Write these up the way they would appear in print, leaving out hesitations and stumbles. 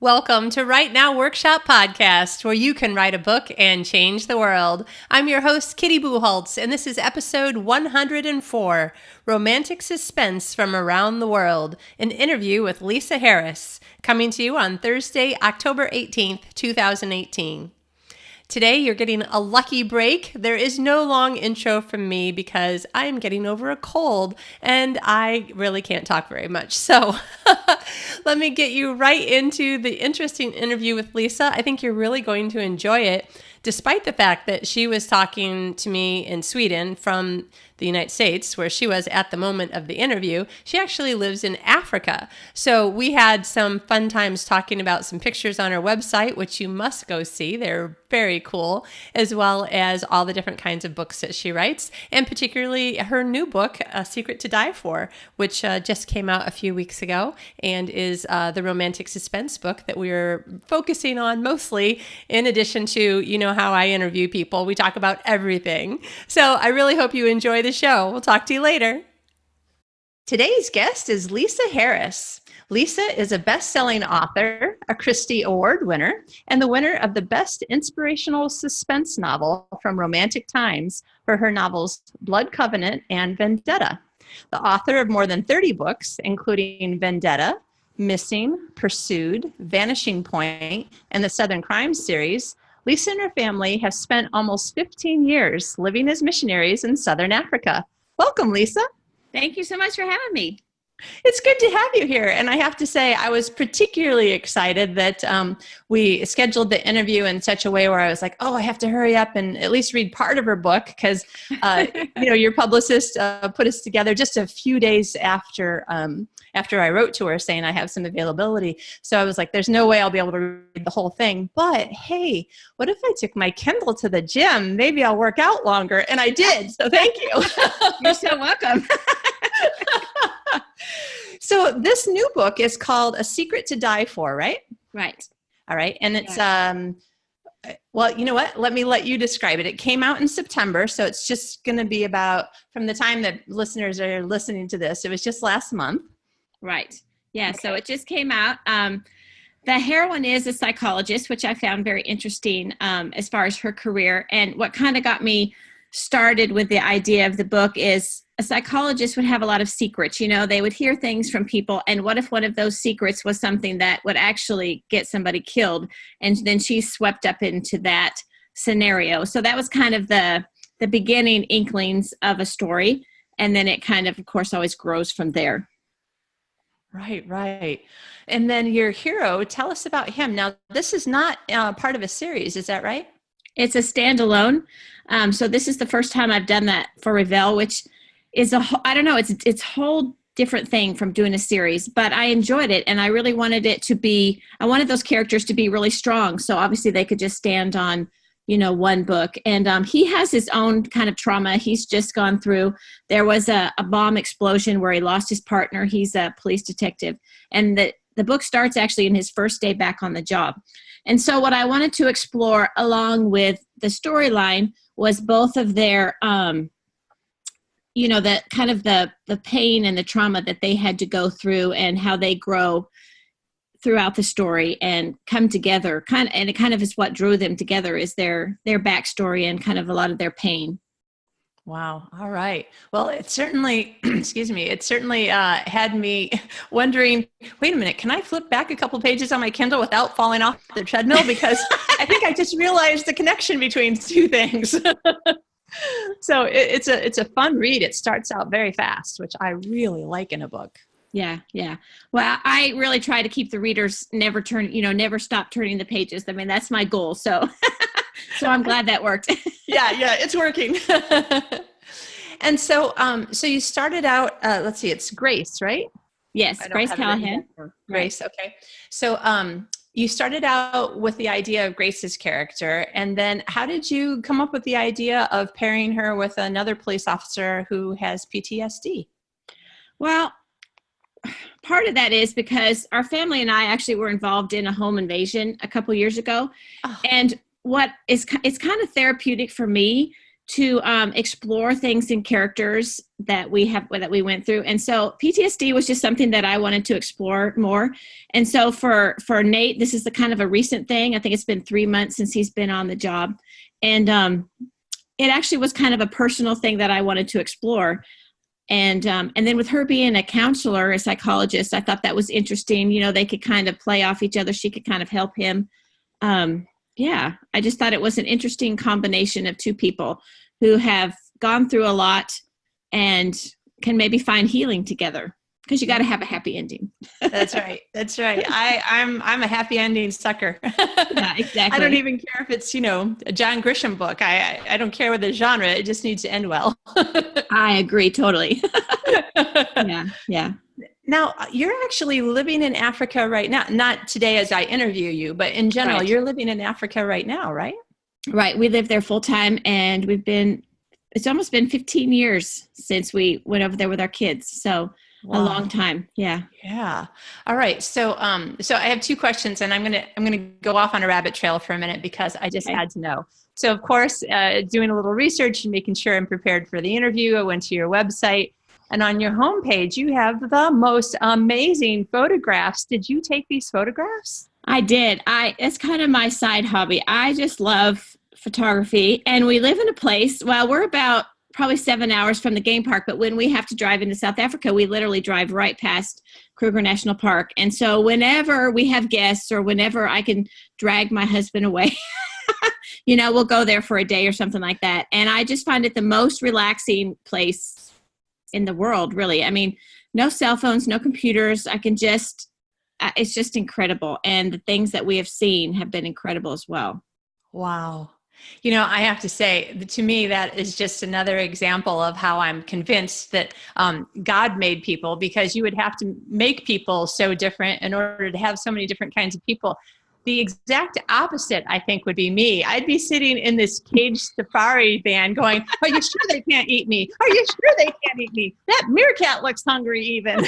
Welcome to Write Now Workshop Podcast, where you can write a book and change the world. I'm your host, Kitty Bucholtz, and this is episode 104, Romantic Suspense from Around the World, an interview with Lisa Harris, coming to you on Thursday, October 18th, 2018. Today, you're getting a lucky break. There is no long intro from me because I am getting over a cold and I really can't talk very much. So let me get you right into the interesting interview with Lisa. I think you're really going to enjoy it, despite the fact that she was talking to me in Sweden from the United States, where she was at the moment of the interview. She actually lives in Africa. So we had some fun times talking about some pictures on her website, which you must go see. They're very cool, as well as all the different kinds of books that she writes, and particularly her new book, A Secret to Die For, which just came out a few weeks ago and is the romantic suspense book that we're focusing on mostly, in addition to, you know how I interview people. We talk about everything. So I really hope you enjoy the show. We'll talk to you later. Today's guest is Lisa Harris. Lisa is a best-selling author, a Christie Award winner, and the winner of the Best Inspirational Suspense Novel from Romantic Times for her novels Blood Covenant and Vendetta. The author of more than 30 books, including Vendetta, Missing, Pursued, Vanishing Point, and the Southern Crime series, Lisa and her family have spent almost 15 years living as missionaries in Southern Africa. Welcome, Lisa. Thank you so much for having me. It's good to have you here. And I have to say, I was particularly excited that we scheduled the interview in such a way where I was like, oh, I have to hurry up and at least read part of her book because, your publicist put us together just a few days after I wrote to her saying I have some availability. So I was like, there's no way I'll be able to read the whole thing. But hey, what if I took my Kindle to the gym? Maybe I'll work out longer. And I did. So thank you. You're so welcome. So this new book is called A Secret to Die For, right? Right. All right. And it's, well, you know what? Let me let you describe it. It came out in September. So it's just going to be about from the time that listeners are listening to this. It was just last month. Right. Yeah. Okay. So it just came out. The heroine is a psychologist, which I found very interesting as far as her career. And what kind of got me started with the idea of the book is a psychologist would have a lot of secrets. You know, they would hear things from people. And what if one of those secrets was something that would actually get somebody killed? And then she's swept up into that scenario. So that was kind of the beginning inklings of a story. And then it kind of course, always grows from there. Right. And then your hero, tell us about him. Now, this is not part of a series. Is that right? It's a standalone. So this is the first time I've done that for Revell, which is it's a whole different thing from doing a series, but I enjoyed it. And I really wanted I wanted those characters to be really strong. So obviously they could just stand on, one book. And he has his own kind of trauma. He's just gone through, there was a bomb explosion where he lost his partner. He's a police detective. And the book starts actually in his first day back on the job. And so what I wanted to explore along with the storyline was both of their, the kind of the pain and the trauma that they had to go through and how they grow throughout the story and come together. And it kind of is what drew them together is their backstory and kind of a lot of their pain. Wow. All right. Well, it certainly, had me wondering, wait a minute, can I flip back a couple pages on my Kindle without falling off the treadmill? Because I think I just realized the connection between two things. So it's a fun read. It starts out very fast, which I really like in a book. Yeah. Well, I really try to keep the readers never stop turning the pages. I mean, that's my goal. So I'm glad that worked. Yeah, it's working. And so you started out, let's see, it's Grace, right? Yes, Grace Callahan. Grace, okay. So you started out with the idea of Grace's character, and then how did you come up with the idea of pairing her with another police officer who has PTSD? Well, part of that is because our family and I actually were involved in a home invasion a couple years ago. Oh. And it's kind of therapeutic for me to explore things in characters that we went through. And so PTSD was just something that I wanted to explore more. And so for Nate, this is the kind of a recent thing. I think it's been 3 months since he's been on the job. And it actually was kind of a personal thing that I wanted to explore. And then with her being a counselor, a psychologist, I thought that was interesting. You know, they could kind of play off each other. She could kind of help him. I just thought it was an interesting combination of two people who have gone through a lot and can maybe find healing together, because you got to have a happy ending. That's right. That's right. I'm a happy ending sucker. Yeah, exactly. I don't even care if it's, a John Grisham book. I don't care what the genre. It just needs to end well. I agree totally. Yeah. Now, you're actually living in Africa right now. Not today as I interview you, but in general, Right. You're living in Africa right now, right? Right. We live there full time, and it's almost been 15 years since we went over there with our kids. So Wow. a long time. Yeah. Yeah. All right. So I have two questions, and I'm gonna go off on a rabbit trail for a minute because I just had to know. So of course, doing a little research and making sure I'm prepared for the interview, I went to your website, and on your homepage, you have the most amazing photographs. Did you take these photographs? I did. It's kind of my side hobby. I just love photography, and we live in a place, well, we're about probably 7 hours from the game park, but when we have to drive into South Africa, we literally drive right past Kruger National Park. And so whenever we have guests or whenever I can drag my husband away, we'll go there for a day or something like that. And I just find it the most relaxing place in the world, really. I mean, no cell phones, no computers. It's just incredible. And the things that we have seen have been incredible as well. Wow. I have to say, to me, that is just another example of how I'm convinced that God made people, because you would have to make people so different in order to have so many different kinds of people. The exact opposite, I think, would be me. I'd be sitting in this cage safari van going, are you sure they can't eat me? Are you sure they can't eat me? That meerkat looks hungry even.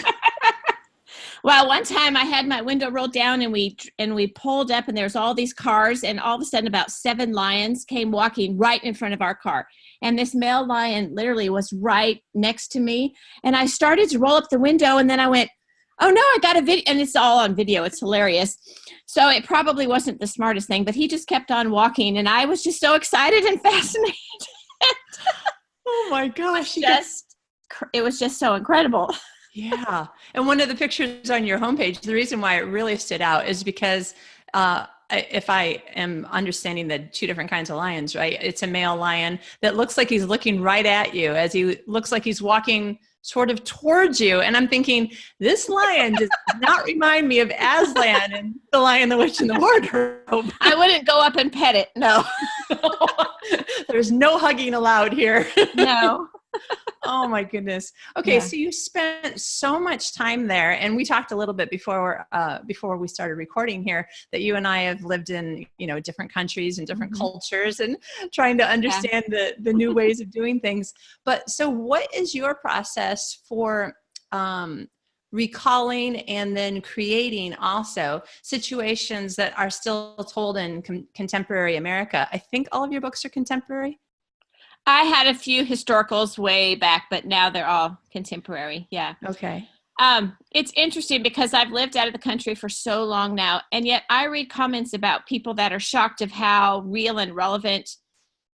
Well, one time I had my window rolled down and we pulled up, and there's all these cars, and all of a sudden about 7 lions came walking right in front of our car. And this male lion literally was right next to me. And I started to roll up the window, and then I went, oh no, I got a video, and it's all on video. It's hilarious. So it probably wasn't the smartest thing, but he just kept on walking, and I was just so excited and fascinated. Oh my gosh. It was just so incredible. Yeah. And one of the pictures on your homepage, the reason why it really stood out is because if I am understanding the two different kinds of lions, right? It's a male lion that looks like he's looking right at you as he looks like he's walking sort of towards you. And I'm thinking, this lion does not remind me of Aslan and The Lion, the Witch, and the Wardrobe. I wouldn't go up and pet it. No. There's no hugging allowed here. No. Oh my goodness. Okay. Yeah. So you spent so much time there, and we talked a little bit before we started recording here that you and I have lived in, different countries and different cultures and trying to understand the new ways of doing things. But so what is your process for, recalling and then creating also situations that are still told in contemporary America? I think all of your books are contemporary. I had a few historicals way back, but now they're all contemporary. Yeah. Okay. It's interesting because I've lived out of the country for so long now, and yet I read comments about people that are shocked of how real and relevant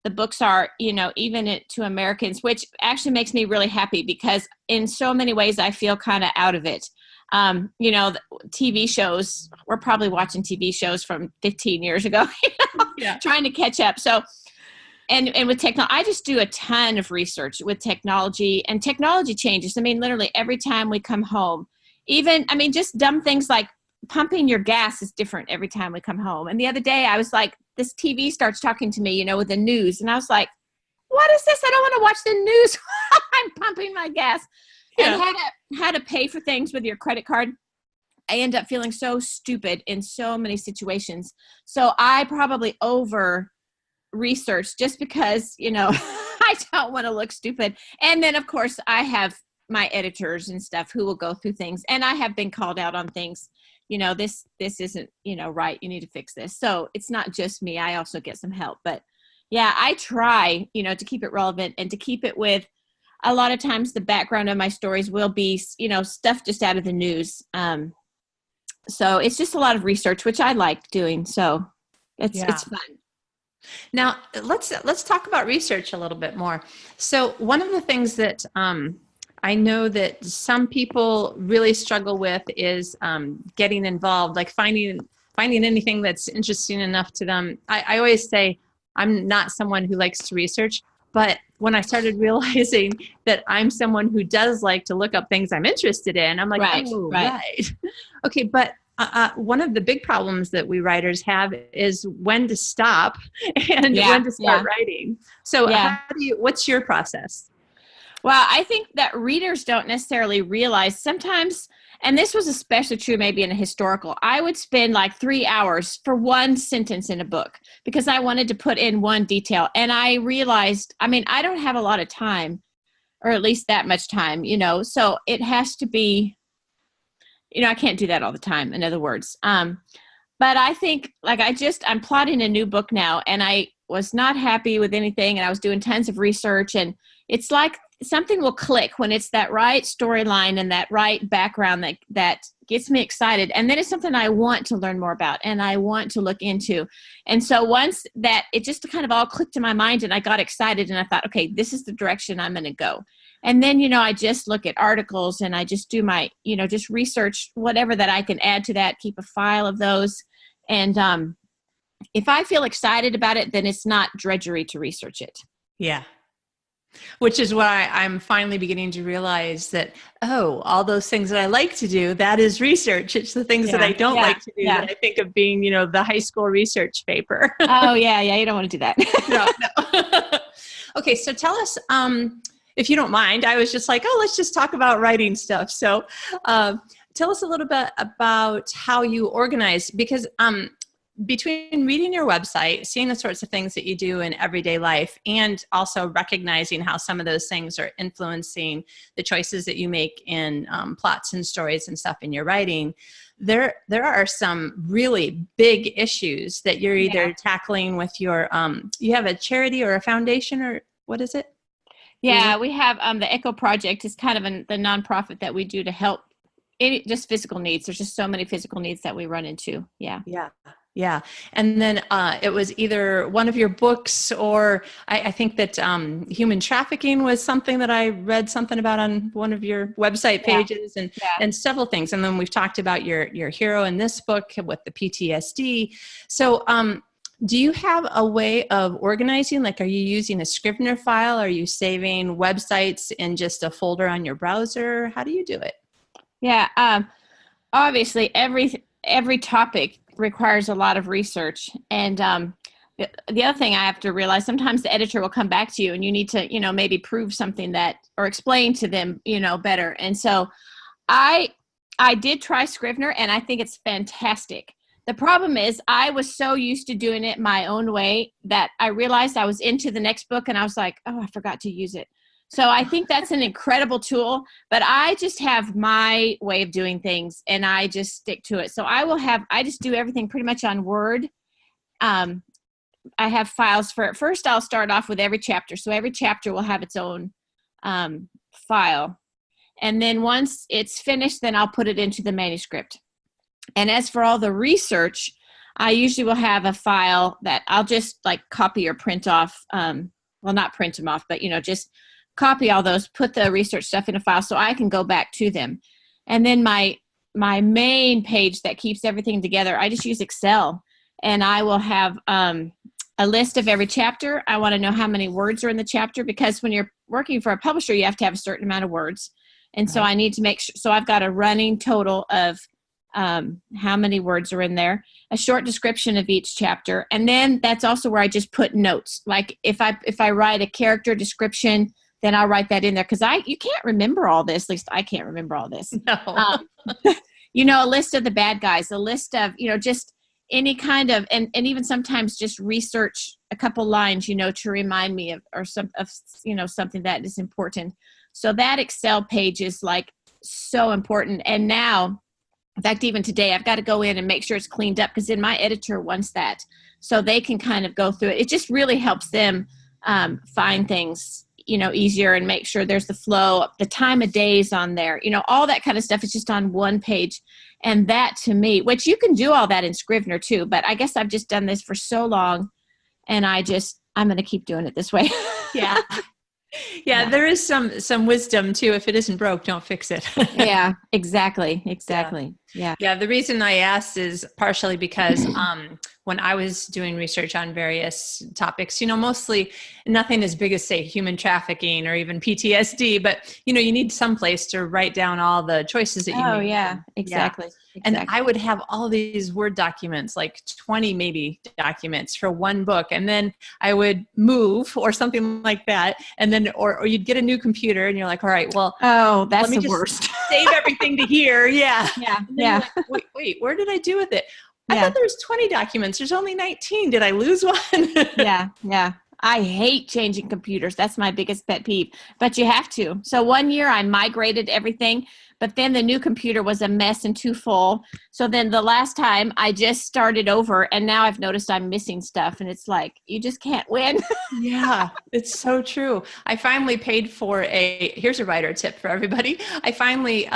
the books are, even to Americans, which actually makes me really happy because in so many ways I feel kind of out of it. TV shows, we're probably watching TV shows from 15 years ago, trying to catch up. So, and with technology, I just do a ton of research with technology, and technology changes. I mean, literally every time we come home, just dumb things like pumping your gas is different every time we come home. And the other day I was like, this TV starts talking to me, with the news. And I was like, what is this? I don't want to watch the news while I'm pumping my gas. Yeah. And how to pay for things with your credit card. I end up feeling so stupid in so many situations. So I probably over research just because, I don't want to look stupid. And then of course I have my editors and stuff who will go through things, and I have been called out on things, this isn't, right. You need to fix this. So it's not just me. I also get some help, but Yeah, I try, to keep it relevant and to keep it with, a lot of times the background of my stories will be, stuff just out of the news. So it's just a lot of research, which I like doing. So it's fun. Now let's talk about research a little bit more. So one of the things that I know that some people really struggle with is getting involved, like finding anything that's interesting enough to them. I always say I'm not someone who likes to research, but when I started realizing that I'm someone who does like to look up things I'm interested in, I'm like, right. Okay, but one of the big problems that we writers have is when to stop and when to start writing. So what's your process? Well, I think that readers don't necessarily realize sometimes, and this was especially true maybe in a historical, I would spend like 3 hours for one sentence in a book because I wanted to put in one detail. And I realized, I don't have a lot of time, or at least that much time, so it has to be, I can't do that all the time, in other words. But I think I'm plotting a new book now, and I was not happy with anything, and I was doing tons of research, and it's like something will click when it's that right storyline and that right background that gets me excited. And then it's something I want to learn more about and I want to look into. And so once that, it just kind of all clicked in my mind and I got excited and I thought, okay, this is the direction I'm going to go. And then, I just look at articles and I just do my, just research whatever that I can add to that, keep a file of those. And if I feel excited about it, then it's not drudgery to research it. Yeah. Which is why I'm finally beginning to realize that, all those things that I like to do, that is research. It's the things that I don't like to do that I think of being, the high school research paper. Oh, yeah. You don't want to do that. No. Okay, so tell us, if you don't mind, I was just like, let's just talk about writing stuff. So tell us a little bit about how you organize, because between reading your website, seeing the sorts of things that you do in everyday life, and also recognizing how some of those things are influencing the choices that you make in plots and stories and stuff in your writing, there are some really big issues that you're either tackling with your, you have a charity or a foundation, or what is it? Yeah, we have the Echo Project is kind of the nonprofit that we do to help just physical needs. There's just so many physical needs that we run into. Yeah. And then it was either one of your books, or I think that human trafficking was something that I read something about on one of your website pages, and several things. And then we've talked about your hero in this book with the PTSD. So do you have a way of organizing? Like, are you using a Scrivener file? Are you saving websites in just a folder on your browser? How do you do it? Yeah. Obviously, every topic requires a lot of research. And the other thing I have to realize, sometimes the editor will come back to you and you need to, maybe prove something or explain to them, better. And so I did try Scrivener and I think it's fantastic. The problem is I was so used to doing it my own way that I realized I was into the next book and I was like, I forgot to use it. So I think that's an incredible tool, but I just have my way of doing things and I just stick to it. So I just do everything pretty much on Word. I have files for it. First, I'll start off with every chapter. So every chapter will have its own file. And then once it's finished, then I'll put it into the manuscript. And as for all the research, I usually will have a file that I'll just copy or print off. Well, not print them off, but, just copy all those, put the research stuff in a file so I can go back to them. And then my main page that keeps everything together, I just use Excel. And I will have a list of every chapter. I want to know how many words are in the chapter, because when you're working for a publisher, you have to have a certain amount of words. And so I need to make sure, so I've got a running total of how many words are in there, a short description of each chapter. And then that's also where I just put notes. Like if I write a character description, then I'll write that in there, because you can't remember all this. At least I can't remember all this. No. A list of the bad guys, a list of, just any kind of, and even sometimes just research a couple lines, to remind me of something that is important. So that Excel page is so important. And now, in fact, even today, I've got to go in and make sure it's cleaned up, because then my editor wants that. so they can kind of go through it. It just really helps them find things, easier, and make sure there's the flow, the time of days on there, all that kind of stuff is just on one page. And that, to me, which you can do all that in Scrivener too, but I guess I've just done this for so long, and I'm going to keep doing it this way. Yeah. Yeah, there is some wisdom too. If it isn't broke, don't fix it. Yeah, exactly. Yeah. Yeah, the reason I asked is partially because when I was doing research on various topics, mostly nothing as big as, say, human trafficking or even PTSD, but, you need some place to write down all the choices that you make. Oh, yeah, exactly. And I would have all these Word documents, like 20 maybe documents for one book. And then I would move or something like that. And then, or you'd get a new computer and you're like, all right, well, that's let me the just worst. save everything to here. Yeah. Yeah. Like, wait, where did I do with it? I thought there was 20 documents. There's only 19. Did I lose one? Yeah. I hate changing computers. That's my biggest pet peeve, but you have to. So one year I migrated everything, but then the new computer was a mess and too full. So then the last time I just started over, and now I've noticed I'm missing stuff, and it's like, you just can't win. Yeah, it's so true. I finally paid for here's a writer tip for everybody. I finally,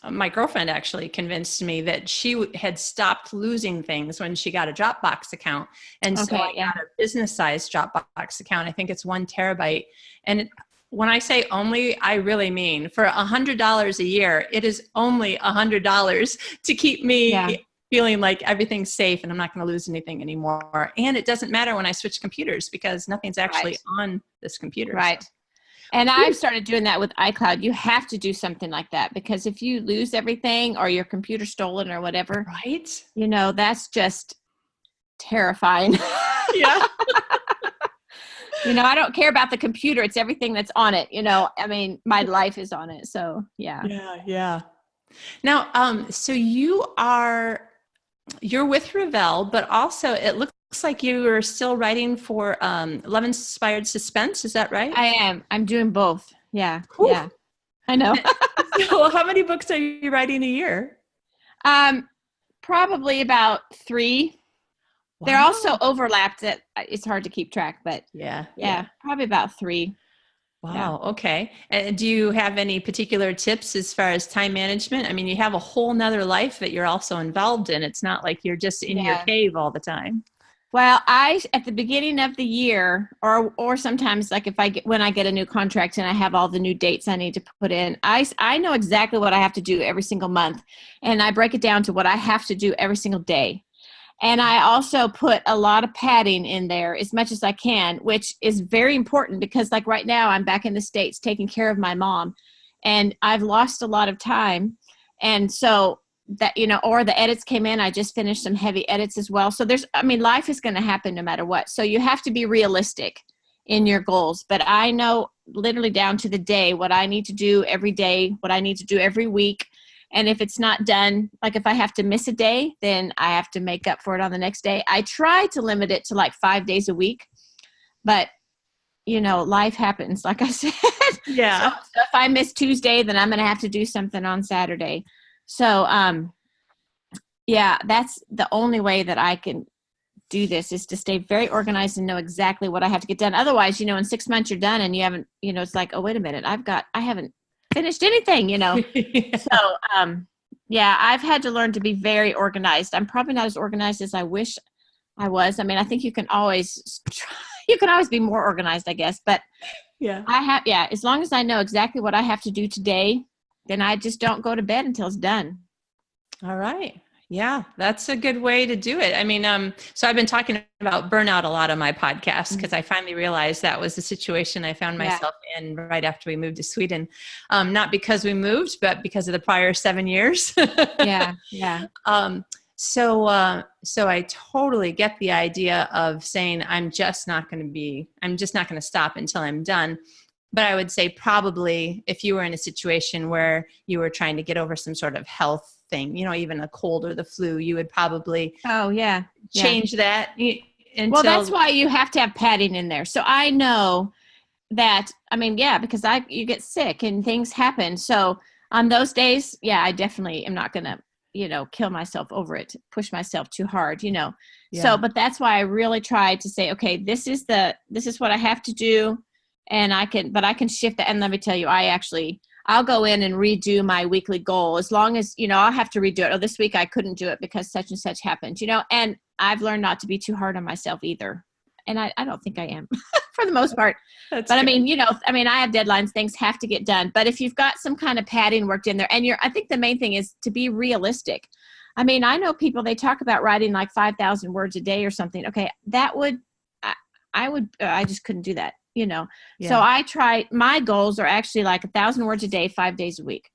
my girlfriend actually convinced me that she had stopped losing things when she got a Dropbox account. And so I got a business size Dropbox account. I think it's 1 terabyte. And when I say only, I really mean for $100 a year, it is only $100 to keep me feeling like everything's safe and I'm not going to lose anything anymore. And it doesn't matter when I switch computers because nothing's actually on this computer. Right. So. And I've started doing that with iCloud. You have to do something like that, because if you lose everything or your computer stolen or whatever, right? That's just terrifying. Yeah. I don't care about the computer. It's everything that's on it. My life is on it. So yeah. Yeah. Now, so you're with Revell, but also it looks like you are still writing for Love Inspired Suspense. Is that right? I am. I'm doing both. Yeah. Whew. Yeah. I know. So how many books are you writing a year? Probably about 3. Wow. They're also overlapped that it's hard to keep track, but yeah, probably about 3. Wow. Yeah. Okay. And do you have any particular tips as far as time management? I mean, you have a whole nother life that you're also involved in. It's not like you're just in your cave all the time. Well, at the beginning of the year, or sometimes like when I get a new contract and I have all the new dates I need to put in, I know exactly what I have to do every single month, and I break it down to what I have to do every single day. And I also put a lot of padding in there as much as I can, which is very important because like right now I'm back in the States taking care of my mom, and I've lost a lot of time. And so that, or the edits came in, I just finished some heavy edits as well. So life is going to happen no matter what. So you have to be realistic in your goals, but I know literally down to the day what I need to do every day, what I need to do every week. And if it's not done, like if I have to miss a day, then I have to make up for it on the next day. I try to limit it to like 5 days a week, but life happens, like I said. Yeah. So if I miss Tuesday, then I'm going to have to do something on Saturday. So, that's the only way that I can do this, is to stay very organized and know exactly what I have to get done. Otherwise, in 6 months you're done and you haven't, it's like, oh, wait a minute, I haven't finished anything, Yeah. So, I've had to learn to be very organized. I'm probably not as organized as I wish I was. I mean, I think you can always be more organized, I guess, but as long as I know exactly what I have to do today, then I just don't go to bed until it's done. All right. Yeah, that's a good way to do it. I mean, so I've been talking about burnout a lot on my podcast because I finally realized that was the situation I found myself in right after we moved to Sweden. Not because we moved, but because of the prior 7 years. Yeah. So I totally get the idea of saying, I'm just not going to stop until I'm done. But I would say probably if you were in a situation where you were trying to get over some sort of health thing, even a cold or the flu, you would probably change that. Well, that's why you have to have padding in there. So I know that, because you get sick and things happen. So on those days, I definitely am not going to kill myself over it, push myself too hard, Yeah. So, but that's why I really tried to say, okay, this is what I have to do. And I can shift that. And let me tell you, I'll go in and redo my weekly goal as long as, I'll have to redo it. Oh, this week I couldn't do it because such and such happened, and I've learned not to be too hard on myself either. And I don't think I am for the most part. But good. I have deadlines, things have to get done. But if you've got some kind of padding worked in there, and I think the main thing is to be realistic. I know people, they talk about writing like 5,000 words a day or something. Okay. I just couldn't do that, Yeah. So my goals are actually like 1,000 words a day, 5 days a week.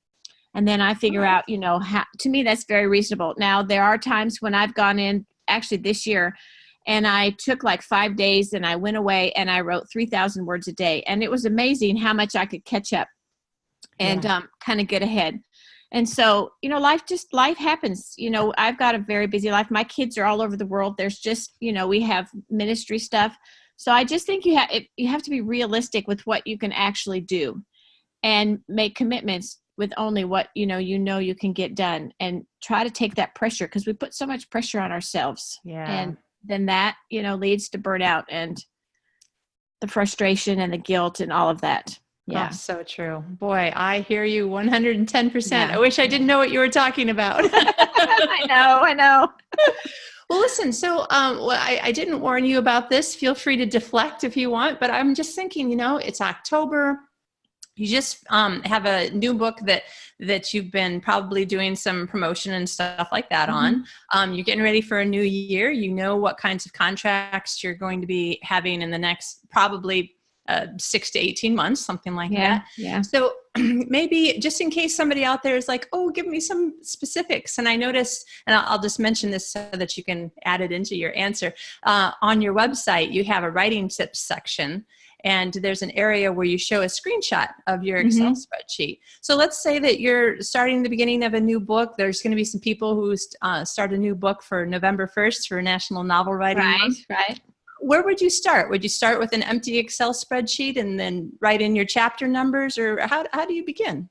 And then I figure out, to me, that's very reasonable. Now, there are times when I've gone in, actually this year, and I took like 5 days and I went away and I wrote 3,000 words a day. And it was amazing how much I could catch up and kind of get ahead. And so, life happens. I've got a very busy life. My kids are all over the world. There's just, we have ministry stuff. So I just think you have to be realistic with what you can actually do and make commitments with only what, you can get done, and try to take that pressure, because we put so much pressure on ourselves. Yeah. And then that, leads to burnout and the frustration and the guilt and all of that. Yeah. Oh, so true. Boy, I hear you 110%. Yeah. I wish I didn't know what you were talking about. I know. Well, listen, so I didn't warn you about this. Feel free to deflect if you want, but I'm just thinking, it's October. You just have a new book that you've been probably doing some promotion and stuff like that on. You're getting ready for a new year. You know what kinds of contracts you're going to be having in the next probably 6 to 18 months, something like that. Yeah. So maybe just in case somebody out there is like, oh, give me some specifics. And I noticed, and I'll just mention this so that you can add it into your answer. On your website, you have a writing tips section, and there's an area where you show a screenshot of your Excel spreadsheet. So let's say that you're starting the beginning of a new book. There's going to be some people who start a new book for November 1st for National Novel Writing Month. Right. Where would you start? Would you start with an empty Excel spreadsheet and then write in your chapter numbers, or how do you begin?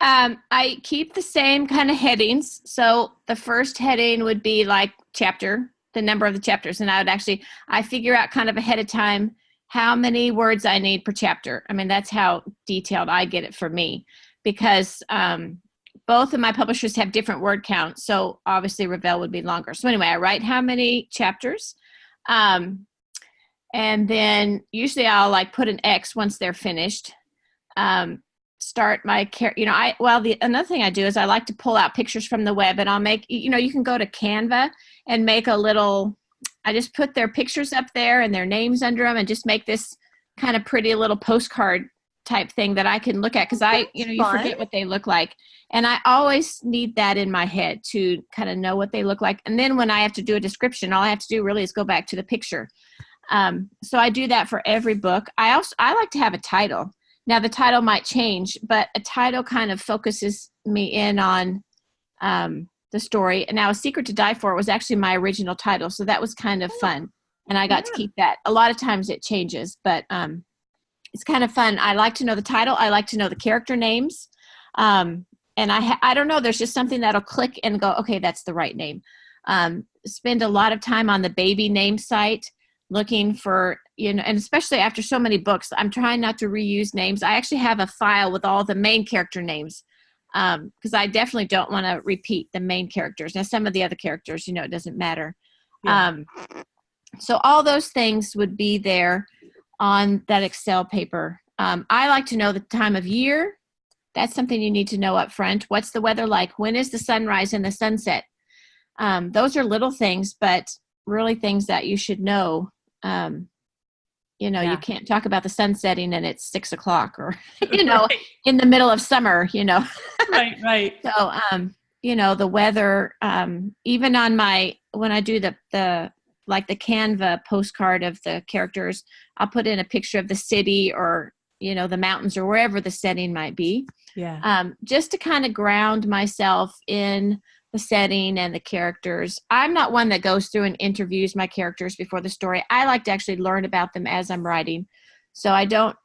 I keep the same kind of headings. So the first heading would be like chapter, the number of the chapters. And I figure out kind of ahead of time how many words I need per chapter. That's how detailed I get it for me, because both of my publishers have different word counts. So obviously Revell would be longer. So anyway, I write how many chapters. And then usually I'll put an X once they're finished. Start my another thing I do is I like to pull out pictures from the web, and I'll make, you can go to Canva and make I just put their pictures up there and their names under them, and just make this kind of pretty little postcard type thing that I can look at. Cause you forget what they look like. And I always need that in my head to kind of know what they look like. And then when I have to do a description, all I have to do really is go back to the picture. So I do that for every book. I like to have a title. Now the title might change, but a title kind of focuses me in on the story. And now A Secret to Die For was actually my original title. So that was kind of fun. And I got to keep that. A lot of times it changes, but it's kind of fun. I like to know the title. I like to know the character names. And I don't know, there's just something that'll click and go, okay, that's the right name. Spend a lot of time on the baby name site looking for, and especially after so many books, I'm trying not to reuse names. I actually have a file with all the main character names, because I definitely don't want to repeat the main characters. Now, some of the other characters, it doesn't matter. Yeah. So all those things would be there on that Excel paper. I like to know the time of year. That's something you need to know up front. What's the weather like? When is the sunrise and the sunset? Those are little things, but really things that you should know. You can't talk about the sun setting and it's 6 o'clock or, right. in the middle of summer, Right. So, the weather, even on when I do the Canva postcard of the characters, I'll put in a picture of the city or, the mountains or wherever the setting might be. Yeah. Just to kind of ground myself in the setting and the characters. I'm not one that goes through and interviews my characters before the story. I like to actually learn about them as I'm writing. So I don't,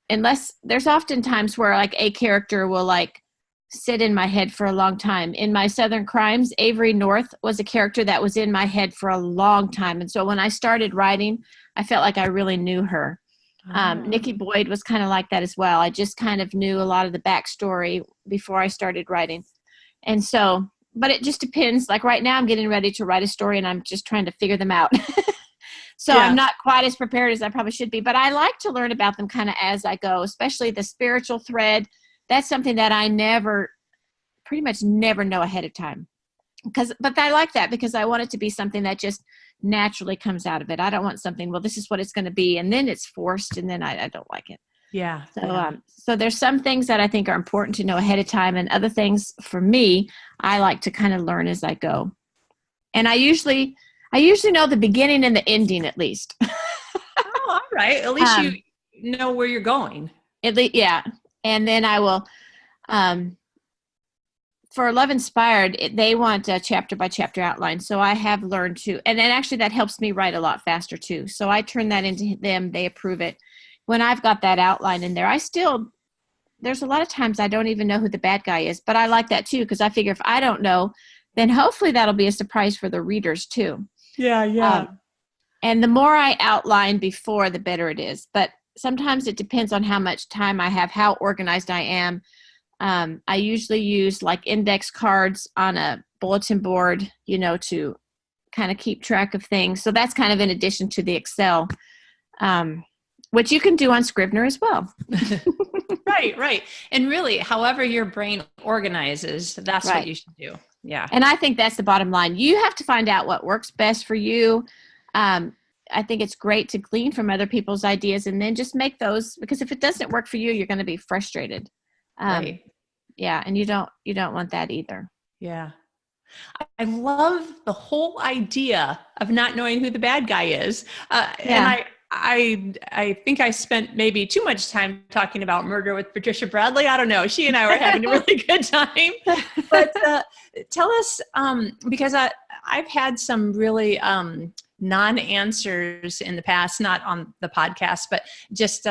unless there's often times where a character will sit in my head for a long time. In my Southern Crimes, Avery North was a character that was in my head for a long time. And so when I started writing, I felt like I really knew her. Nikki Boyd was kind of like that as well. I just kind of knew a lot of the backstory before I started writing. And so, but it just depends. Like right now I'm getting ready to write a story and I'm just trying to figure them out. So I'm not quite as prepared as I probably should be, but I like to learn about them kind of as I go, especially the spiritual thread. That's something that I pretty much never know ahead of time. But I like that because I want it to be something that just naturally comes out of it. I don't want something, well, this is what it's going to be, and then it's forced, and then I don't like it. Yeah. So there's some things that I think are important to know ahead of time, and other things for me, I like to kind of learn as I go. And I usually know the beginning and the ending at least. Oh, all right. At least you know where you're going. At least, yeah. And then I will, for Love Inspired, they want a chapter by chapter outline. So I have learned to, and then actually that helps me write a lot faster too. So I turn that into them. They approve it. When I've got that outline in there, there's a lot of times I don't even know who the bad guy is, but I like that too. Cause I figure if I don't know, then hopefully that'll be a surprise for the readers too. Yeah. And the more I outline before, the better it is. But sometimes it depends on how much time I have, how organized I am. I usually use like index cards on a bulletin board, to kind of keep track of things. So that's kind of in addition to the Excel, which you can do on Scrivener as well. Right. And really, however your brain organizes, that's what you should do. Yeah. And I think that's the bottom line. You have to find out what works best for you. I think it's great to glean from other people's ideas and then just make those, because if it doesn't work for you, you're going to be frustrated. Right. Yeah. And you don't want that either. Yeah. I love the whole idea of not knowing who the bad guy is. And I think I spent maybe too much time talking about Murder with Patricia Bradley. I don't know. She and I were having a really good time. But tell us, because I've had some really non-answers in the past, not on the podcast, but just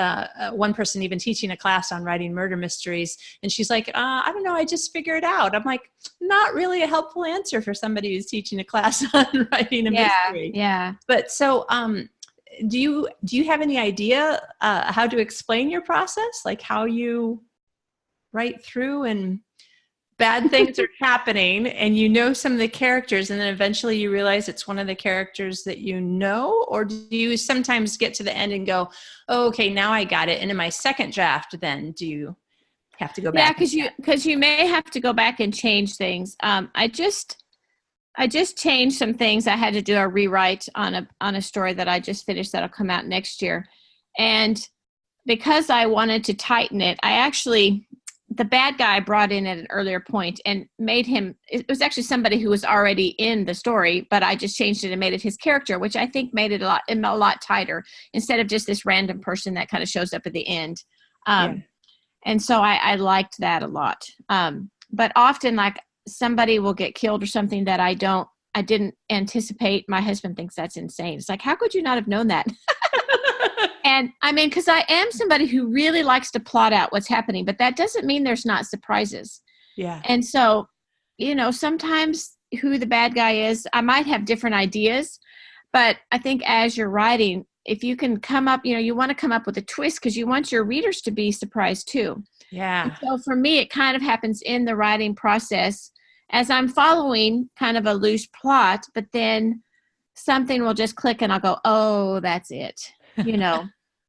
one person even teaching a class on writing murder mysteries. And she's like, I don't know, I just figure it out. I'm like, not really a helpful answer for somebody who's teaching a class on writing a mystery. Yeah. But so, do you have any idea how to explain your process? Like how you write through and bad things are happening and some of the characters and then eventually you realize it's one of the characters that you know? Or do you sometimes get to the end and go, oh, okay, now I got it. And in my second draft, then do you have to go back? Yeah, because you may have to go back and change things. I just changed some things. I had to do a rewrite on a story that I just finished that'll come out next year. And because I wanted to tighten it, the bad guy I brought in at an earlier point and made him, it was actually somebody who was already in the story, but I just changed it and made it his character, which I think made it a lot tighter instead of just this random person that kind of shows up at the end. And so I liked that a lot. But often like somebody will get killed or something that I didn't anticipate. My husband thinks that's insane. It's like, how could you not have known that? And I mean, because I am somebody who really likes to plot out what's happening, but that doesn't mean there's not surprises. Yeah. And so, sometimes who the bad guy is, I might have different ideas, but I think as you're writing, if you can come up, you want to come up with a twist because you want your readers to be surprised too. Yeah. And so for me, it kind of happens in the writing process as I'm following kind of a loose plot, but then something will just click and I'll go, oh, that's it.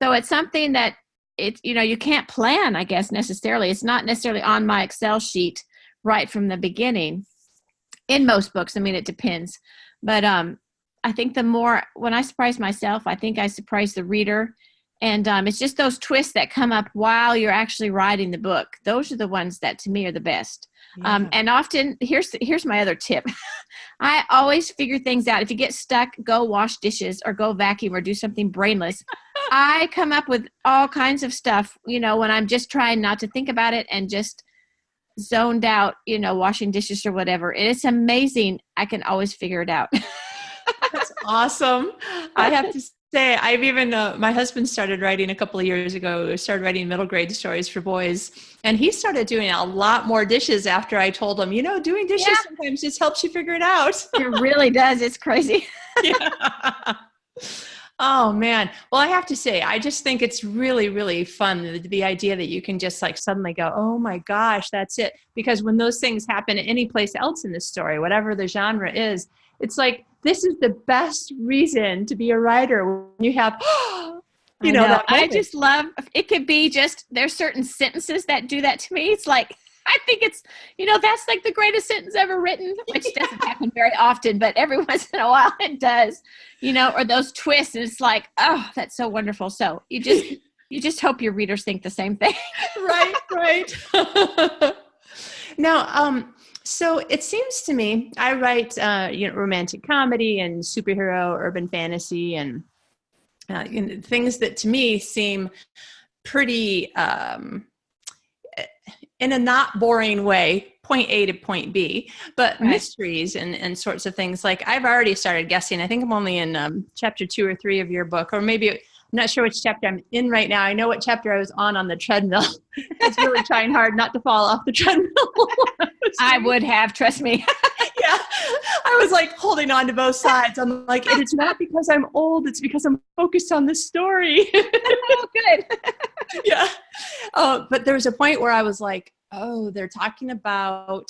So it's something that you can't plan, I guess, necessarily. It's not necessarily on my Excel sheet right from the beginning in most books. I mean, it depends. But I think when I surprise myself, I think I surprise the reader. And it's just those twists that come up while you're actually writing the book. Those are the ones that to me are the best. Yeah. And often, here's my other tip. I always figure things out. If you get stuck, go wash dishes or go vacuum or do something brainless. I come up with all kinds of stuff, when I'm just trying not to think about it and just zoned out, washing dishes or whatever. It's amazing. I can always figure it out. That's awesome. I have to say, I've even, my husband started writing a couple of years ago, started writing middle grade stories for boys. And he started doing a lot more dishes after I told him, doing dishes sometimes just helps you figure it out. It really does. It's crazy. Yeah. Oh man. Well, I have to say, I just think it's really, really fun. The idea that you can just like suddenly go, oh my gosh, that's it. Because when those things happen any place else in the story, whatever the genre is, it's like, this is the best reason to be a writer when you have, I know. that I moment. just love, it could be just, there's certain sentences that do that to me. It's like, I think it's, that's like the greatest sentence ever written, which doesn't happen very often, but every once in a while it does, or those twists. And it's like, oh, that's so wonderful. So you just hope your readers think the same thing. Right. Now, so it seems to me, I write, romantic comedy and superhero, urban fantasy, and things that to me seem pretty, in a not boring way, point A to point B, but Right. mysteries and sorts of things. Like I've already started guessing. I think I'm only in chapter 2 or 3 of your book, or maybe I'm not sure which chapter I'm in right now. I know what chapter I was on the treadmill. I was really trying hard not to fall off the treadmill. I would have, trust me. Yeah. I was like holding on to both sides. I'm like, it's not because I'm old. It's because I'm focused on the story. Oh, good. Yeah. But there was a point where I was like, oh, they're talking about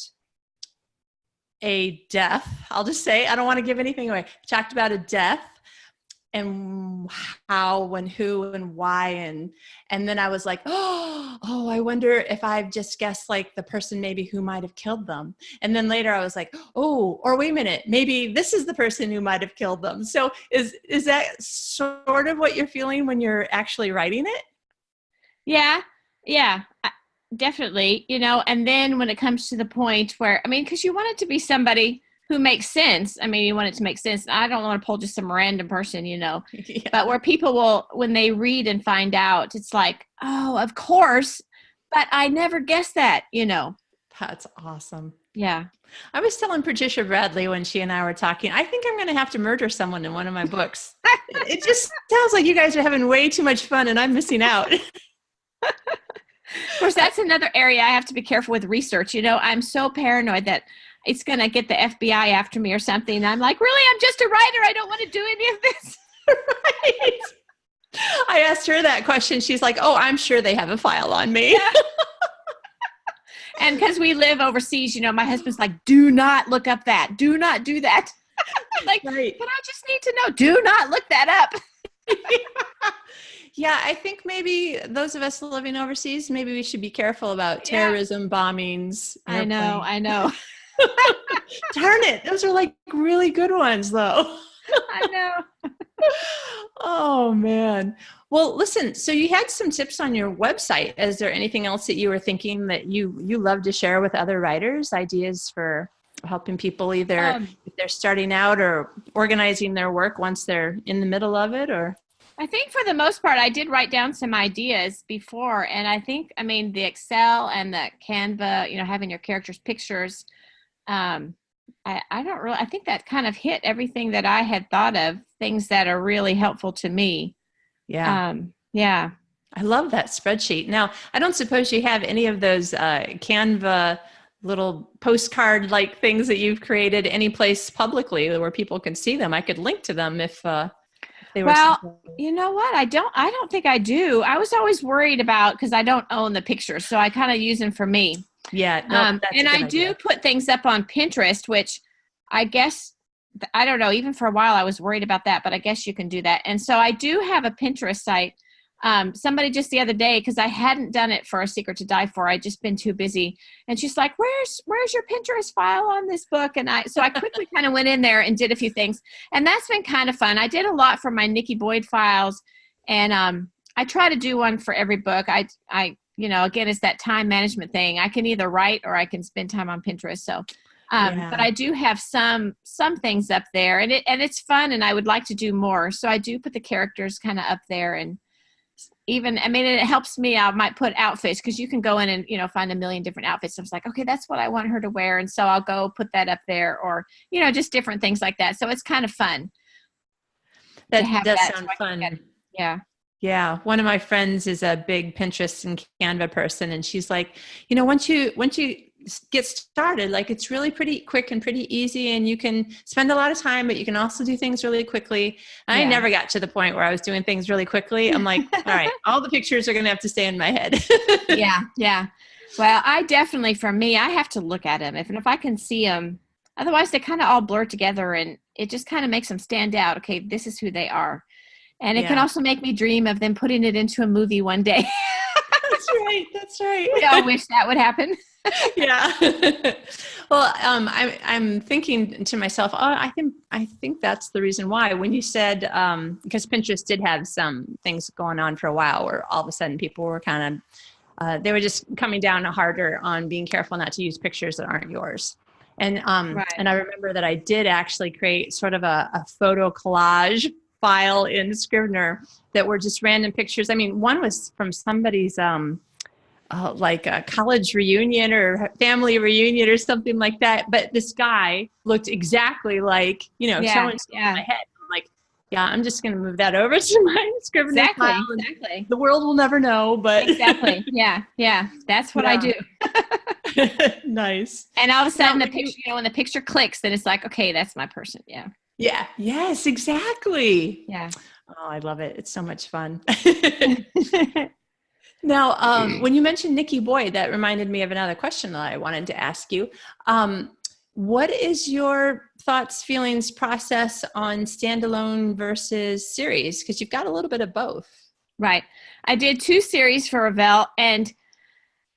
a death. I'll just say, I don't want to give anything away. Talked about a death and how and who and why. And then I was like, oh, I wonder if I've just guessed like the person maybe who might have killed them. And then later I was like, oh, or wait a minute, maybe this is the person who might have killed them. So is that sort of what you're feeling when you're actually writing it? Yeah, definitely. And then when it comes to the point where, because you want it to be somebody who makes sense. You want it to make sense. I don't want to pull just some random person, Yeah. but where people will, when they read and find out, it's like, oh, of course, but I never guessed that, That's awesome. Yeah. I was telling Patricia Bradley when she and I were talking, I think I'm going to have to murder someone in one of my books. It just sounds like you guys are having way too much fun and I'm missing out. Of course, that's another area I have to be careful with research. I'm so paranoid that it's going to get the FBI after me or something. And I'm like, really? I'm just a writer. I don't want to do any of this. Right. I asked her that question. She's like, oh, I'm sure they have a file on me. Yeah. And because we live overseas, my husband's like, do not look up that. Do not do that. I'm like, right. But I just need to know. Do not look that up. Yeah, I think maybe those of us living overseas, maybe we should be careful about terrorism, bombings. I know. Darn it. Those are like really good ones, though. I know. Oh, man. Well, listen, so you had some tips on your website. Is there anything else that you were thinking that you love to share with other writers, ideas for helping people either if they're starting out or organizing their work once they're in the middle of it? Or I think for the most part, I did write down some ideas before. And I think, the Excel and the Canva, having your characters' pictures, I think that kind of hit everything that I had thought of, things that are really helpful to me. Yeah. Yeah. I love that spreadsheet. Now, I don't suppose you have any of those Canva little postcard like things that you've created any place publicly where people can see them. I could link to them if they were. Well, you know what? I don't think I do. I was always worried about, because I don't own the pictures, so I kind of use them for me. Yeah. And I do put things up on Pinterest, which I guess, I don't know, even for a while I was worried about that, but I guess you can do that. And so I do have a Pinterest site. Somebody just the other day, because I hadn't done it for A Secret to Die For, I'd just been too busy. And she's like, where's your Pinterest file on this book? And I quickly kind of went in there and did a few things. And that's been kind of fun. I did a lot for my Nikki Boyd files. And I try to do one for every book. I again, it's that time management thing. I can either write or I can spend time on Pinterest. So, but I do have some things up there, and it's fun, and I would like to do more. So I do put the characters kind of up there, and even, it helps me. I might put outfits, because you can go in and, find a million different outfits. So I was like, okay, that's what I want her to wear. And so I'll go put that up there, or, just different things like that. So it's kind of fun. to That have does that. sound So I can fun. yeah. Yeah, one of my friends is a big Pinterest and Canva person, and she's like, once you get started, like it's really pretty quick and pretty easy, and you can spend a lot of time, but you can also do things really quickly. I Yeah. never got to the point where I was doing things really quickly. I'm like, all right, all the pictures are going to have to stay in my head. Yeah. Yeah. Well, I definitely, for me, I have to look at them if I can see them. Otherwise, they kind of all blur together, and it just kind of makes them stand out. Okay, this is who they are. And it can Yeah, also make me dream of them putting it into a movie one day. that's right. That's We right. all wish that would happen. Yeah. Well, I'm thinking to myself, oh, I think that's the reason why. When you said, because Pinterest did have some things going on for a while, where all of a sudden people were kind of, they were just coming down harder on being careful not to use pictures that aren't yours. Right. And I remember that I did actually create sort of a photo collage file in Scrivener that were just random pictures. I mean, one was from somebody's like a college reunion or family reunion or something like that. But this guy looked exactly like, so Yeah. and so in Yeah. my head. I'm like, yeah, I'm just going to move that over to my Scrivener file. Exactly. And Exactly. the world will never know, but Exactly. Yeah. Yeah. That's what I yeah. do. Nice. And all of a sudden Now, the picture, when the picture clicks, then it's like, okay, that's my person. Yeah. yeah, yes, exactly. Yeah. Oh, I love it. It's so much fun. Now, when you mentioned Nikki Boyd, that reminded me of another question that I wanted to ask you. What is your thoughts, feelings, process on standalone versus series? Because you've got a little bit of both. Right. I did 2 series for Ravel, and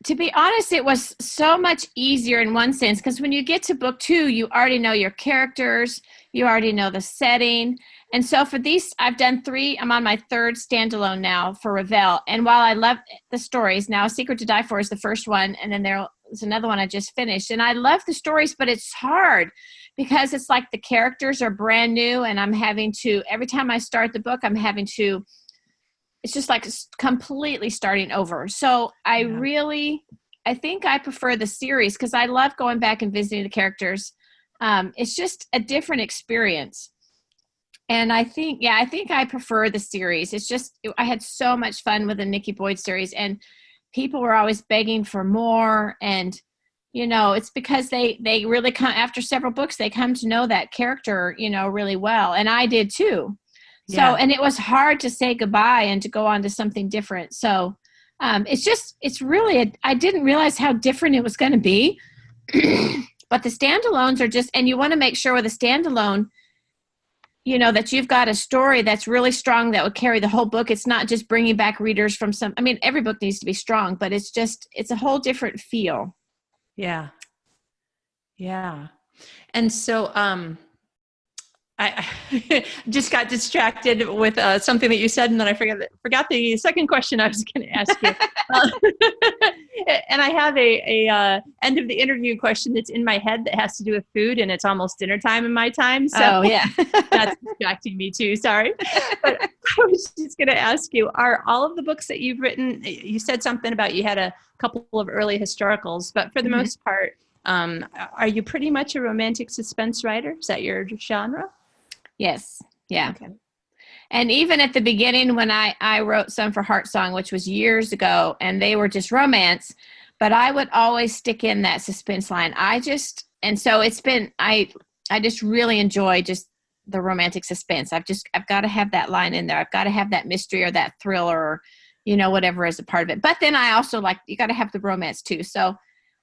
to be honest, it was so much easier in one sense, because when you get to book 2, you already know your characters, you already know the setting. And so for these, I've done 3. I'm on my 3rd standalone now for Ravel. And while I love the stories, now A Secret to Die For is the first one, and then there's another one I just finished. And I love the stories, but it's hard because it's like the characters are brand new, and I'm having to, every time I start the book, I'm having to, it's just like completely starting over. So I think I prefer the series because I love going back and visiting the characters. It's just a different experience. And I think I prefer the series. It's just, I had so much fun with the Nikki Boyd series, and people were always begging for more. And, it's because they really come, after several books, they come to know that character, really well. And I did too. So, and it was hard to say goodbye and to go on to something different. So it's really, I didn't realize how different it was going to be. But the standalones are just, and you want to make sure with a standalone, that you've got a story that's really strong that would carry the whole book. It's not just bringing back readers from every book needs to be strong, but it's a whole different feel. Yeah. Yeah. And so, I just got distracted with something that you said, and then I forgot the second question I was going to ask you. And I have a end of the interview question that's in my head that has to do with food, and it's almost dinner time in my time. So yeah, that's distracting me too. Sorry, but I was just going to ask you: are all of the books that you've written? You said something about you had a couple of early historicals, but for the most part, are you pretty much a romantic suspense writer? Is that your genre? Yes. Yeah. Okay. And even at the beginning when I wrote some for Heart Song, which was years ago, and they were just romance, but I would always stick in that suspense line. And so it's been, I just really enjoy just the romantic suspense. I've got to have that line in there. I've got to have that mystery or that thriller or, whatever is a part of it. But then I also you got to have the romance too. So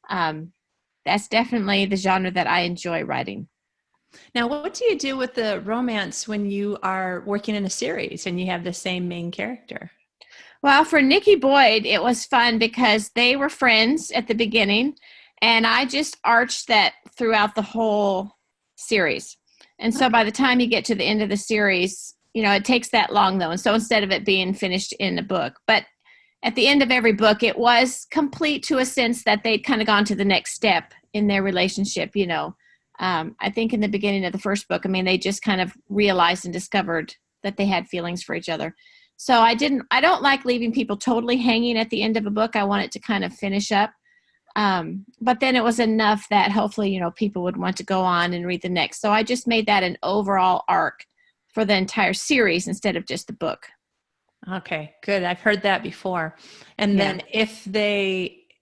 that's definitely the genre that I enjoy writing. Now, what do you do with the romance when you are working in a series and you have the same main character? Well, for Nikki Boyd, it was fun because they were friends at the beginning, and I just arched that throughout the whole series. And so by the time you get to the end of the series, it takes that long though. And so instead of it being finished in a book, but at the end of every book, it was complete to a sense that they'd kind of gone to the next step in their relationship, I think in the beginning of the first book, they just kind of realized and discovered that they had feelings for each other. So I don't like leaving people totally hanging at the end of a book. I want it to kind of finish up. But then it was enough that hopefully, people would want to go on and read the next. So I just made that an overall arc for the entire series instead of just the book. Okay, good. I've heard that before. And Yeah. then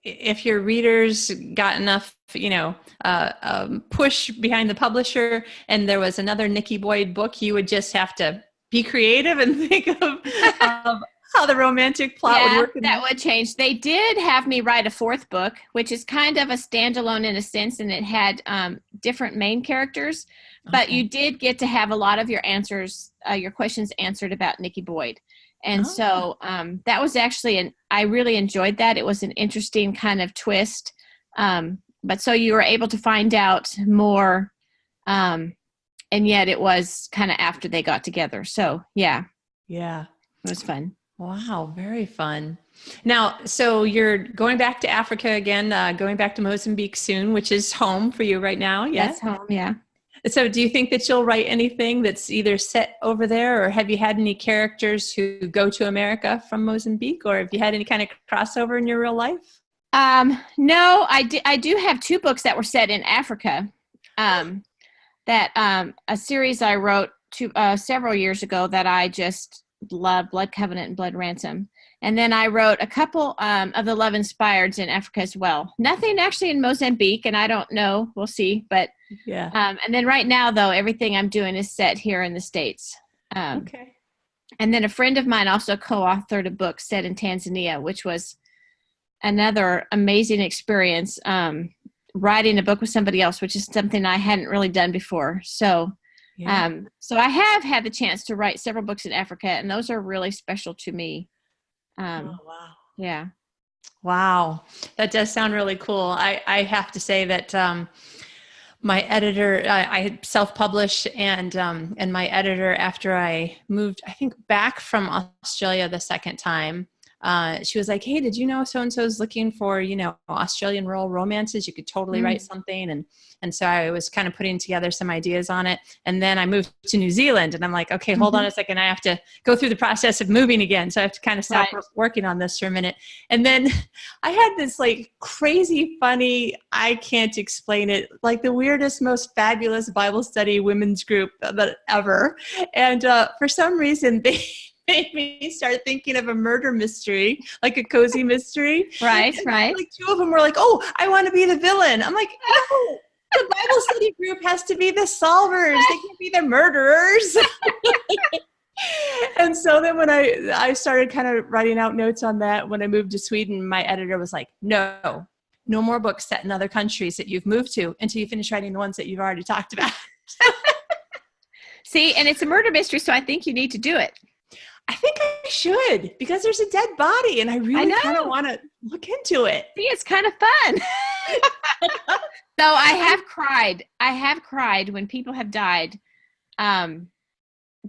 if your readers got enough, push behind the publisher and there was another Nikki Boyd book, you would just have to be creative and think of how the romantic plot would work. That would change. They did have me write a fourth book, which is kind of a standalone in a sense, and it had different main characters, but you did get to have a lot of your answers, your questions answered about Nikki Boyd. And so that was actually, I really enjoyed that. It was an interesting kind of twist. But so you were able to find out more, and yet it was kind of after they got together. So yeah, it was fun. Wow, very fun. Now, so you're going back to Africa again, going back to Mozambique soon, which is home for you right now. Yeah, that's home. Yeah. So do you think that you'll write anything that's either set over there, or have you had any characters who go to America from Mozambique, or have you had any kind of crossover in your real life? No, I do have two books that were set in Africa. A series I wrote several years ago that I just love, Blood Covenant and Blood Ransom. And then I wrote a couple of the Love Inspireds in Africa as well. Nothing actually in Mozambique, and I don't know. We'll see. But and then right now, though, everything I'm doing is set here in the States. Okay. And then a friend of mine also co-authored a book set in Tanzania, which was another amazing experience, writing a book with somebody else, which is something I hadn't really done before. So so I have had the chance to write several books in Africa, and those are really special to me. Wow. Yeah. Wow. That does sound really cool. I have to say that my editor, I self-published, and my editor, after I moved, I think, back from Australia the second time, she was like, hey, did you know so-and-so's looking for, Australian rural romances? You could totally write something. And so I was kind of putting together some ideas on it. And then I moved to New Zealand, and I'm like, okay, hold on a second. I have to go through the process of moving again. So I have to kind of stop working on this for a minute. And then I had this like crazy, funny, I can't explain it, like the weirdest, most fabulous Bible study women's group ever. And for some reason, they made me start thinking of a murder mystery, like a cozy mystery. Right. Like two of them were like, oh, I want to be the villain. I'm like, no, the Bible study group has to be the solvers. They can't be the murderers. And so then when I started kind of writing out notes on that, when I moved to Sweden, my editor was like, no more books set in other countries that you've moved to until you finish writing the ones that you've already talked about. See, and it's a murder mystery, so I think you need to do it. I think I should, because there's a dead body and I really kind of want to look into it. See, it's kind of fun. So I have cried. I have cried when people have died that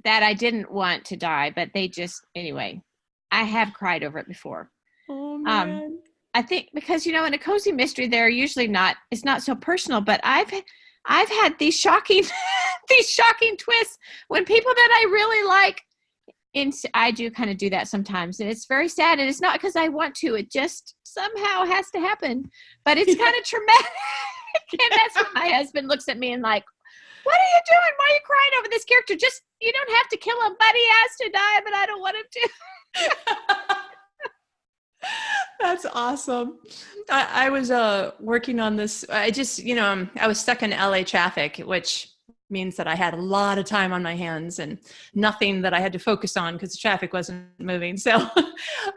I didn't want to die, but they just, anyway, I have cried over it before. Oh, man. I think because, in a cozy mystery, they're usually it's not so personal, but I've had these shocking, twists when people that I really like, I do kind of do that sometimes, and it's very sad, and it's not because I want to, it just somehow has to happen, but it's kind of traumatic. And that's when my husband looks at me and like, what are you doing? Why are you crying over this character? Just, you don't have to kill him, but he has to die, but I don't want him to. That's awesome. I was working on this. I just, I was stuck in LA traffic, which means that I had a lot of time on my hands and nothing that I had to focus on because the traffic wasn't moving. So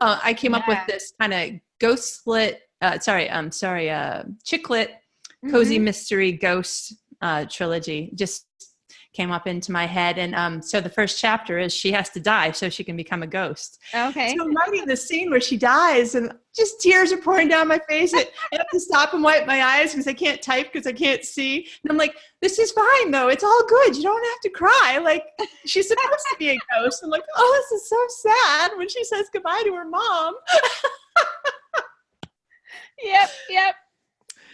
I came up with this kind of chicklit, cozy mystery ghost trilogy. Just came up into my head. And so the first chapter is she has to die so she can become a ghost. Okay. So I'm writing the scene where she dies and just tears are pouring down my face. I have to stop and wipe my eyes because I can't type because I can't see. And I'm like, this is fine though. It's all good. You don't have to cry. Like, she's supposed to be a ghost. I'm like, oh, this is so sad when she says goodbye to her mom. Yep.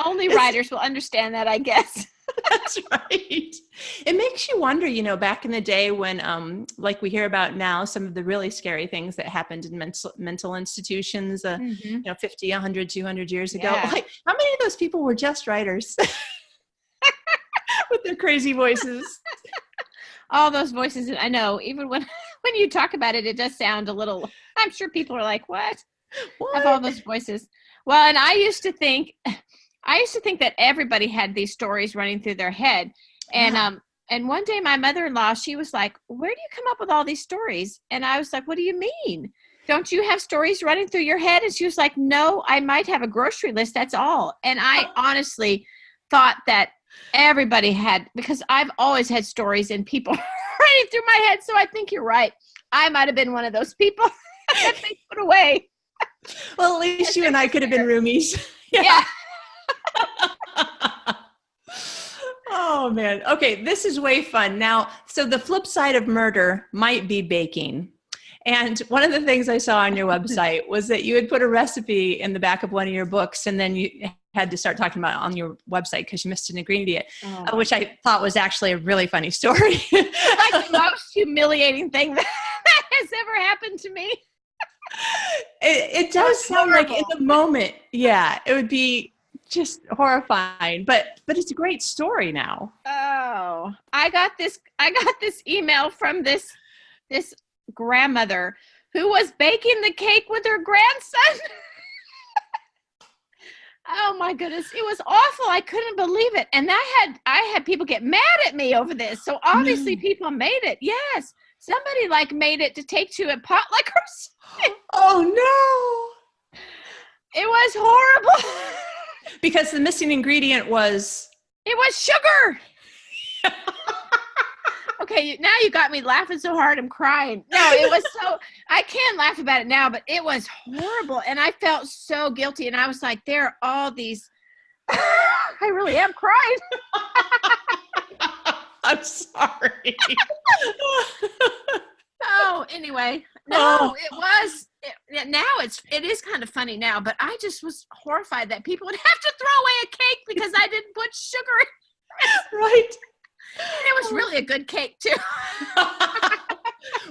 Only writers will understand that, I guess. That's right. It makes you wonder, back in the day when, like we hear about now, some of the really scary things that happened in mental institutions, 50, 100, 200 years ago. Yeah. Like, how many of those people were just writers with their crazy voices? all those voices. I know, even when you talk about it, it does sound a little, I'm sure people are like, what? Of all those voices. Well, and I used to think that everybody had these stories running through their head. And one day my mother-in-law, she was like, where do you come up with all these stories? And I was like, what do you mean? Don't you have stories running through your head? And she was like, no, I might have a grocery list. That's all. And I honestly thought that everybody had, because I've always had stories and people running through my head. So I think you're right. I might have been one of those people that they put away. Well, at least you and I could have been roomies. Yeah. Oh, man. Okay, this is way fun. Now, so the flip side of murder might be baking. And one of the things I saw on your website was that you had put a recipe in the back of one of your books, and then you had to start talking about it on your website because you missed an ingredient, which I thought was actually a really funny story. Like the most humiliating thing that has ever happened to me. It does sound like in the moment, yeah, it would be just horrifying, but it's a great story now. Oh, I got this email from this grandmother who was baking the cake with her grandson. Oh my goodness, it was awful. I couldn't believe it. And I had people get mad at me over this. So obviously people made it. Yes. Somebody made it to take to a potluck or something. Oh no. It was horrible. Because the missing ingredient was? It was sugar. Okay, now you got me laughing so hard I'm crying. No, it was I can't laugh about it now, but it was horrible. And I felt so guilty. And I was like, there are all these, I really am crying. I'm sorry. Oh, anyway. No, it is kind of funny now, but I just was horrified that people would have to throw away a cake because I didn't put sugar in it. Right. And it was really a good cake too.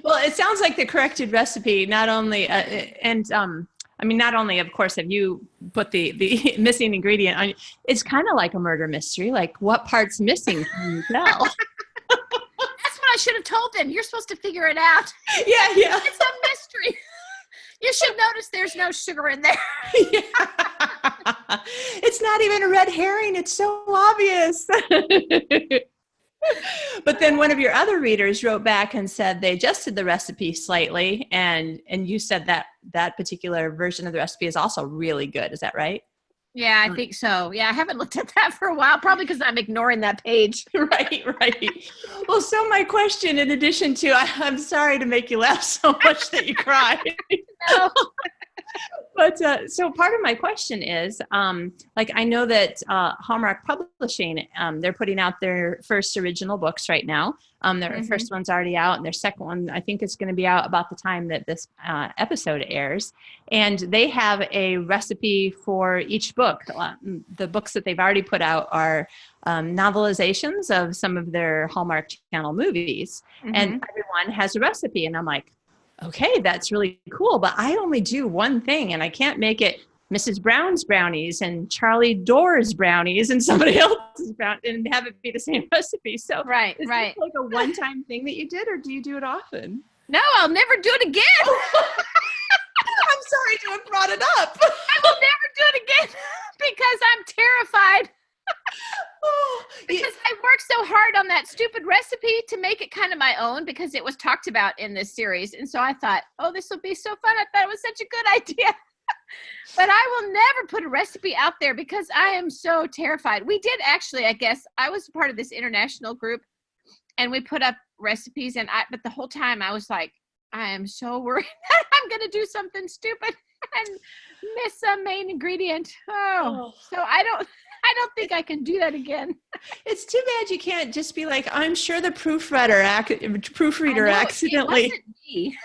Well, it sounds like the corrected recipe, not only, not only, of course, have you put the missing ingredient on, it's kind of like a murder mystery. Like, what part's missing? Can you tell? That's what I should have told them. You're supposed to figure it out. Yeah. It's a mystery. You should notice there's no sugar in there. Yeah. It's not even a red herring. It's so obvious. But then one of your other readers wrote back and said they adjusted the recipe slightly, and you said that particular version of the recipe is also really good. Is that right? Yeah, I think so. Yeah, I haven't looked at that for a while, probably because I'm ignoring that page. Right. Well, so my question, in addition to, I'm sorry to make you laugh so much that you cry. No. But so part of my question is, I know that Hallmark Publishing, they're putting out their first original books right now. Their first one's already out, and their second one, I think, is going to be out about the time that this episode airs. And they have a recipe for each book. The books that they've already put out are novelizations of some of their Hallmark Channel movies. And everyone has a recipe. And I'm like, okay, that's really cool, but I only do one thing, and I can't make it Mrs. Brown's brownies and Charlie Door's brownies and somebody else's brownies and have it be the same recipe. So right. This like a one-time thing that you did, or do you do it often? No, I'll never do it again. I'm sorry to have brought it up. I will never do it again because I'm terrified. Because I worked so hard on that stupid recipe to make it kind of my own because it was talked about in this series. And so I thought, this will be so fun. I thought it was such a good idea. But I will never put a recipe out there because I am so terrified. We did actually, I guess, I was part of this international group and we put up recipes but the whole time I was like, I am so worried that I'm going to do something stupid and miss a main ingredient. So I don't think I can do that again. It's too bad you can't just be like, I'm sure the proofreader accidentally. It wasn't me.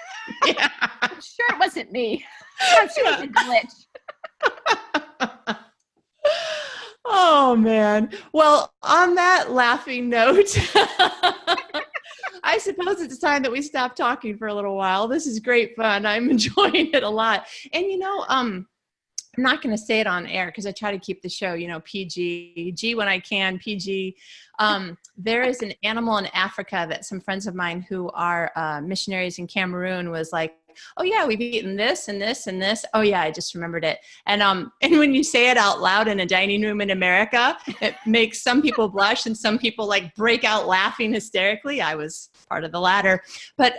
Yeah. I'm sure it wasn't me. I'm sure it was a glitch. Oh, man. Well, on that laughing note, I suppose it's time that we stop talking for a little while. This is great fun. I'm enjoying it a lot. And I'm not going to say it on air because I try to keep the show, PG, G when I can, PG. There is an animal in Africa that some friends of mine who are missionaries in Cameroon was like, oh yeah, we've eaten this and this and this. Oh yeah, I just remembered it. And when you say it out loud in a dining room in America, it makes some people blush and some people like break out laughing hysterically. I was part of the latter. But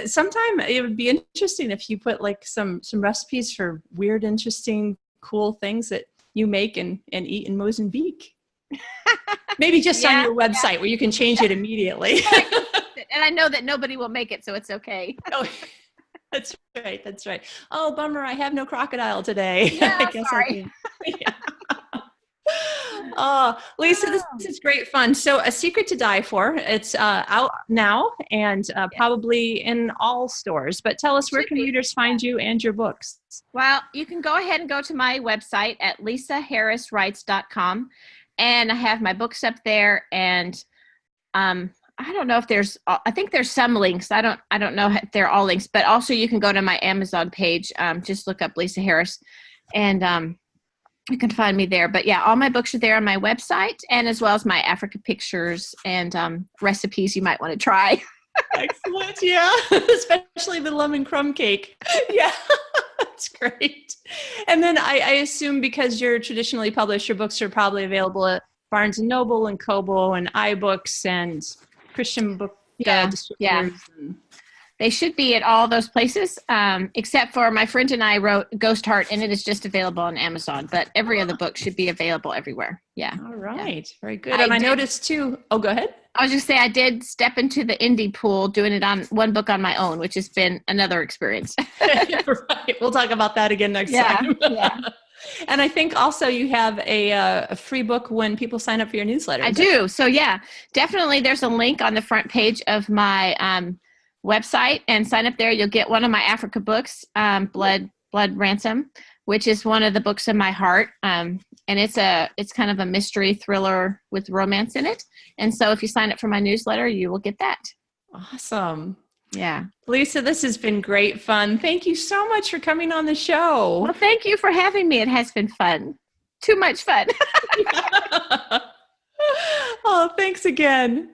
sometime it would be interesting if you put like some recipes for weird, interesting, cool things that you make and eat in Mozambique. Maybe just on your website where you can change it immediately. And I know that nobody will make it, so it's okay. Oh, that's right. That's right. Oh, bummer. I have no crocodile today. Yeah, I guess sorry. Oh, Lisa, this is great fun. So A Secret to Die For, it's out now and probably in all stores. But tell us, where can readers find you and your books? Well, you can go ahead and go to my website at lisaharriswrites.com. And I have my books up there. And I don't know if I think there's some links. I don't know if they're all links. But also you can go to my Amazon page. Just look up Lisa Harris. And you can find me there. But yeah, all my books are there on my website, and as well as my Africa pictures and recipes you might want to try. Excellent. Yeah. Especially the lemon crumb cake. Yeah. That's great. And then I assume because you're traditionally published, your books are probably available at Barnes & Noble and Kobo and iBooks and Christian book distributors. Yeah. They should be at all those places, except for my friend and I wrote Ghost Heart, and it is just available on Amazon. But every other book should be available everywhere. Yeah. All right. Yeah. Very good. And I noticed too. Oh, go ahead. I was just say I did step into the indie pool doing it on one book on my own, which has been another experience. Right. We'll talk about that again next time. Yeah. And I think also you have a free book when people sign up for your newsletter. I do. So yeah, definitely. There's a link on the front page of my website, and sign up there. You'll get one of my Africa books, Blood Ransom, which is one of the books in my heart. And it's kind of a mystery thriller with romance in it. And so if you sign up for my newsletter, you will get that. Awesome. Yeah. Lisa, this has been great fun. Thank you so much for coming on the show. Well, thank you for having me. It has been fun. Too much fun. Oh, thanks again.